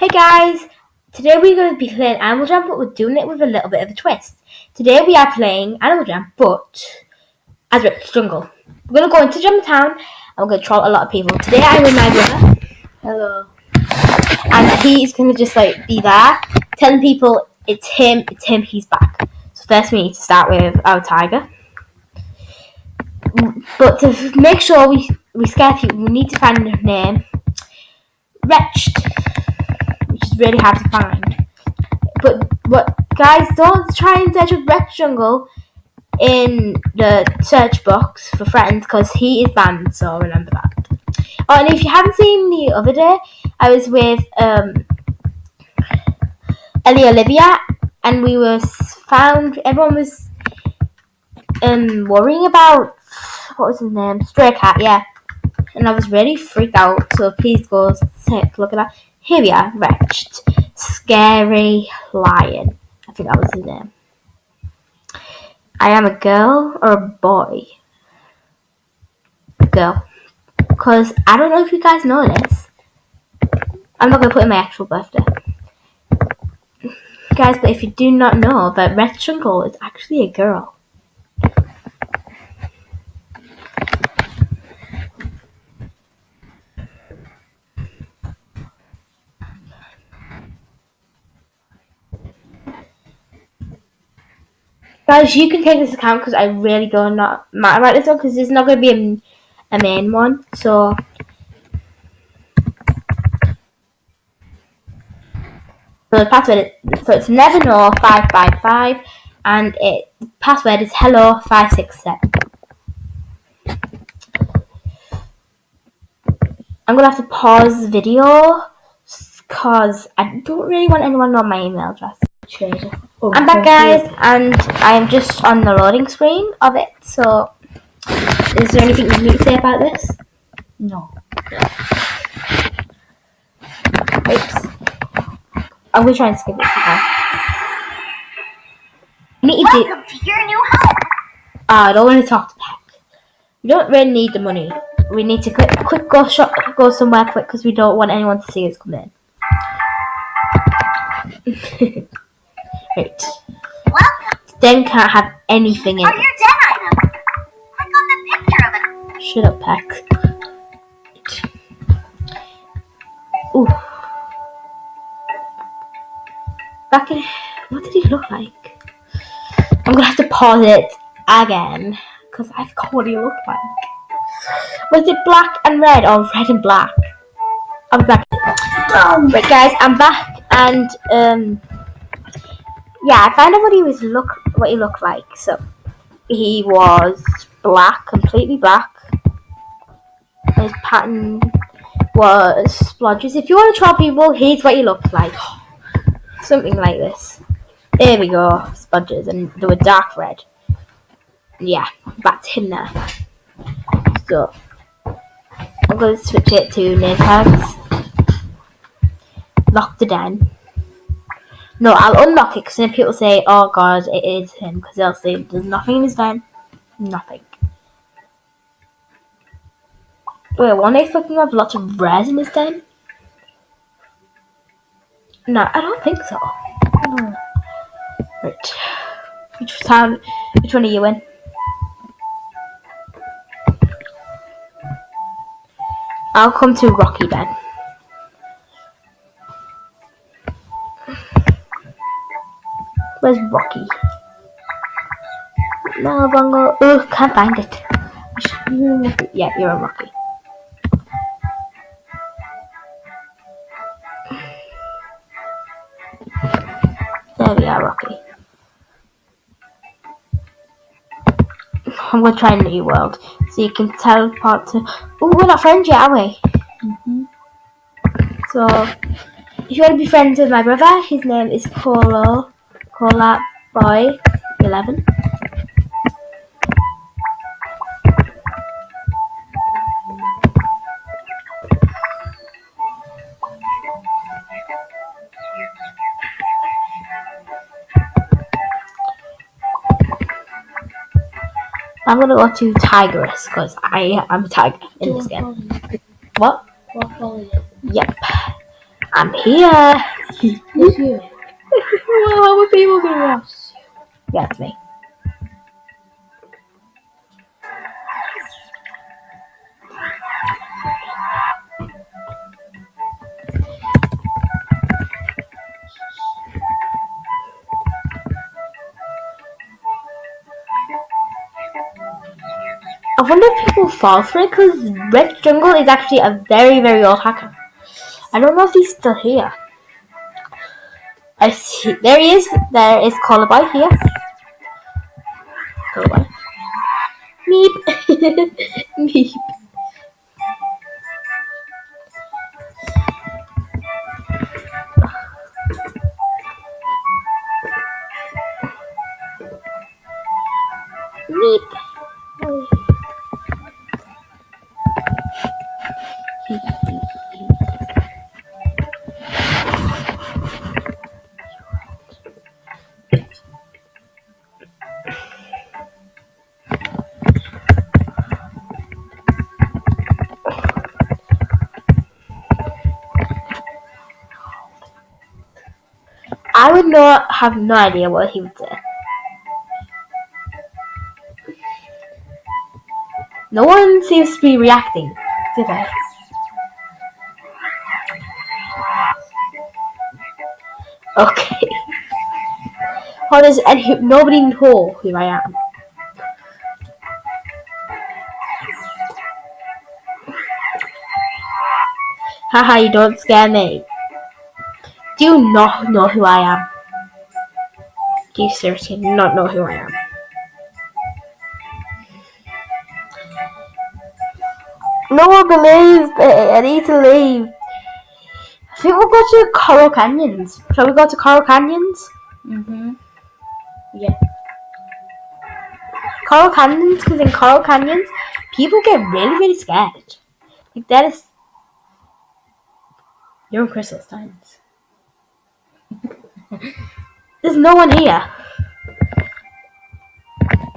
Hey guys, today we're going to be playing Animal Jam, but we're doing it with a little bit of a twist. Today we are playing Animal Jam, but as Rick's Jungle. We're going to go into Jam Town and we're going to troll a lot of people. Today I'm with my brother. Hello. And he's going to just be there, telling people it's him, he's back. So first we need to start with our tiger. But to make sure we scare people, we need to find a name. Wretched, which is really hard to find. But guys, don't try and search with Rex Jungle in the search box for friends because he is banned, so remember that. Oh, and if you haven't seen the other day, I was with Ellie Olivia and we were found, everyone was worrying about, what was his name? Stray Cat, yeah. And I was really freaked out, so please go take a look at that. Here we are, Wretched. Scary Lion. I think that was his name. I am a girl or a boy? Girl. Because I don't know if you guys know this. I'm not going to put in my actual birthday. Guys, but if you do not know that Red Jungle is actually a girl. Guys, you can take this account because I really don't matter about this one because there's not going to be a main one. So the password it's never know 555 and the password is hello 567. I'm gonna have to pause the video because I don't really want anyone to know my email address. I'm back, guys, and I am just on the loading screen of it. So, is there anything you need to say about this? No. Oops. I'm gonna try and skip it now. Welcome to your new home. I don't want to talk to Peck. We don't really need the money. We need to quick go somewhere quick because we don't want anyone to see us come in. Right. Welcome. Den can't have anything in Are your den items? Click on the picture of it. Shut up, Peck. Ooh. Back in. What did he look like? I'm gonna have to pause it again because I forgot what he looked like. Was it black and red or red and black? I'm back. Right, guys, I'm back and yeah, I found out what he looked like. So he was black, completely black. His pattern was splodges. If you want to try people, here's what he looked like. Something like this. There we go, splodges, and they were dark red. Yeah, that's him there. So I'm going to switch it to name tags. Lock the den. No, I'll unlock it because then people say, oh god, it is him. Because they'll say there's nothing in his den. Nothing. Wait, one expecting to have lots of rares in his den? No, I don't think so. Right. Which one are you in? I'll come to Rocky then. Where's Rocky? No, Bongo. Ugh, can't find it. Yeah, you're a Rocky. There we are, Rocky. I'm going to try a new world. So you can teleport to... Oh, we're not friends yet, are we? Mm-hmm. So, if you want to be friends with my brother, his name is Cola Boy 11. I'm gonna go to Tigress because I'm a tiger in this game. What? What color is it? Yep. I'm here. Who's you? Well, how are people gonna know? Yeah, it's me. I wonder if people fall for it because Red Jungle is actually a very, very old hacker. I don't know if he's still here. I see. There he is. There is Colubi here. Colubi. Meep. Meep. Meep. I would not have no idea what he would say. No one seems to be reacting, do they? Okay. How does nobody know who I am? Haha, you don't scare me. Do you not know who I am? Do you seriously not know who I am? No one believes me. I need to leave. I think we'll go to Coral Canyons. Shall we go to Coral Canyons? Yeah. Coral Canyons, because in Coral Canyons, people get really, really scared. Like that is... You're in Crystal's times. There's no one here.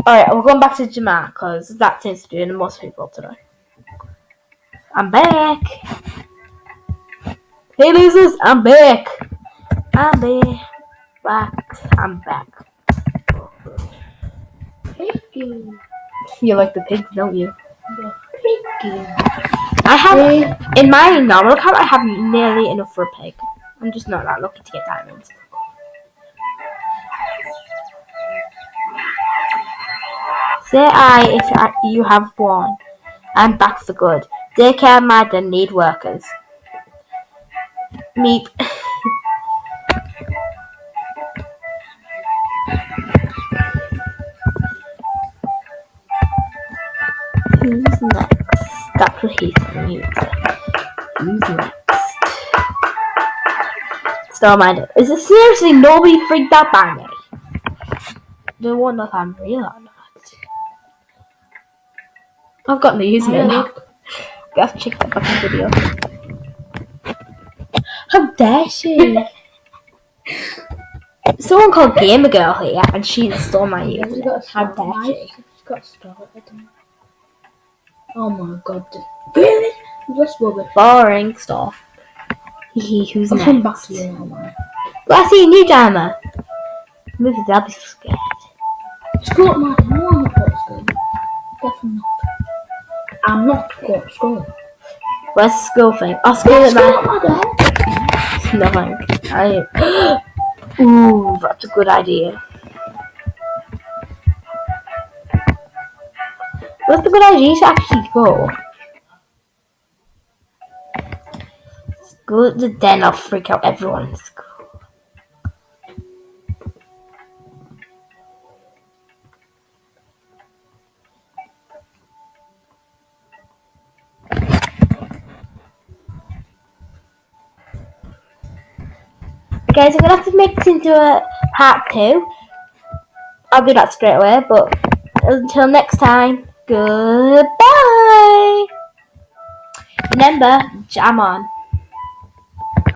Alright, we're going back to Jamal, because that seems to be doing most people today. I'm back. Hey losers, I'm back. I'm back. I'm back. Piggy. You like the pigs, don't you? Yeah. Piggy. I have, in my normal account, I have nearly enough for a pig. I'm just not that lucky to get diamonds. Say if you have one. I'm back for good. Daycare madden need workers. Meep. Who's next? That's what he's saying. Who's next? Still mind. Is it seriously nobody freaked out by me? They won't know if I'm real or not. I've got the username now. Let's check the fucking video. How dare she? Someone called Gamer Girl here and she stole my username. How dare she? She's got started. Oh my god. Really? Just rubbish. Boring stuff. Who's I'll next? come back to you now, man. Well, I see a new timer. Maybe they'll be scared. Scott, man. No, I'm not going to school. Definitely not. I'm not going to school. Where's the school thing? Oh, school at my Nothing. Ooh, that's a good idea. What's the good idea to actually go? Go to the den, I'll freak out everyone in school. Guys, I'm gonna have to make this into a part 2. I'll do that straight away, but until next time, goodbye! Remember, jam on.